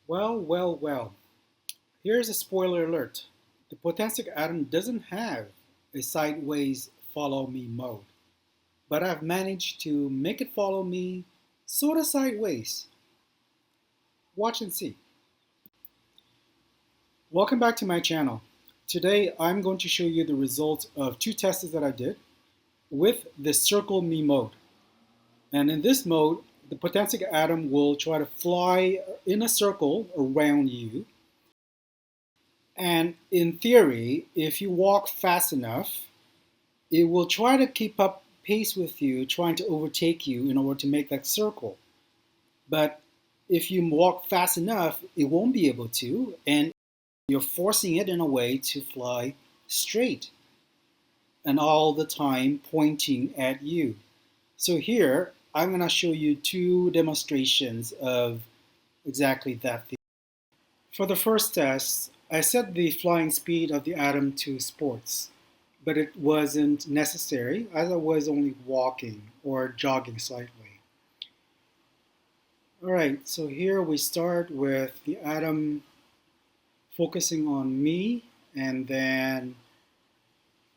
Well. Here's a spoiler alert. The Potensic Atom doesn't have a sideways follow me mode, but I've managed to make it follow me sort of sideways. Watch and see. Welcome back to my channel. Today I'm going to show you the results of two tests that I did with the circle me mode. And in this mode, the Potensic Atom will try to fly in a circle around you. And in theory, if you walk fast enough, it will try to keep up pace with you, trying to overtake you in order to make that circle. But if you walk fast enough, it won't be able to, and you're forcing it in a way to fly straight and all the time pointing at you. So here, I'm going to show you two demonstrations of exactly that thing. For the first test, I set the flying speed of the atom to sports, but it wasn't necessary as I was only walking or jogging slightly. All right, so here we start with the atom focusing on me, and then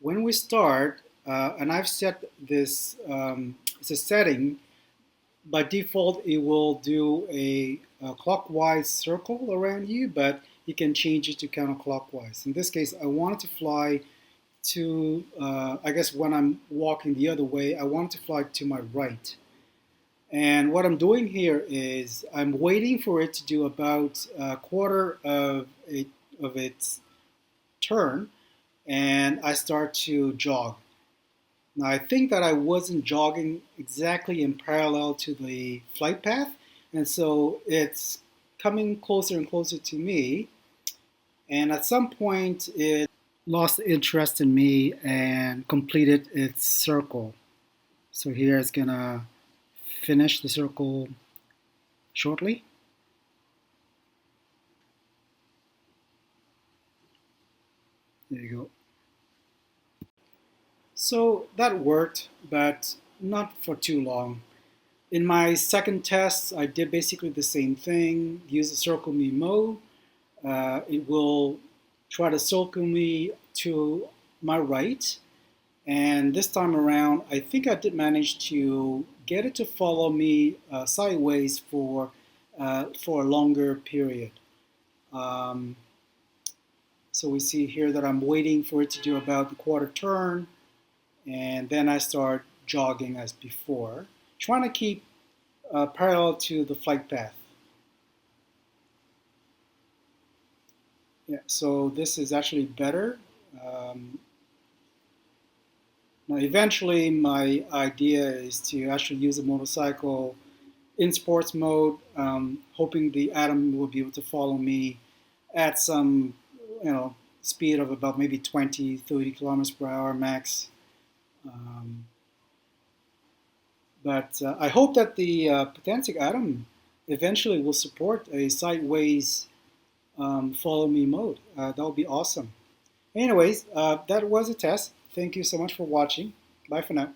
when we start, and I've set this as a setting, by default it will do a clockwise circle around you, but you can change it to counterclockwise. In this case, I wanted to fly to, I guess when I'm walking the other way, I want to fly to my right. And what I'm doing here is I'm waiting for it to do about a quarter of its turn, and I start to jog. Now I think that I wasn't jogging exactly in parallel to the flight path, and so it's coming closer and closer to me, and at some point it lost interest in me and completed its circle. So here it's gonna finish the circle shortly. There you go. So that worked, but not for too long. In my second test, I did basically the same thing, use the circle me mode. It will try to circle me to my right. And this time around, I think I did manage to get it to follow me sideways for a longer period. Um, so we see here that I'm waiting for it to do about the quarter turn, and then I start jogging as before, trying to keep parallel to the flight path. Yeah, so this is actually better. Um, Now, eventually, my idea is to actually use a motorcycle in sports mode, hoping the atom will be able to follow me at some, speed of about maybe 20, 30 kilometers per hour max. Um, but I hope that the Potensic Atom eventually will support a sideways follow me mode. That would be awesome. Anyways, that was a test. Thank you so much for watching. Bye for now.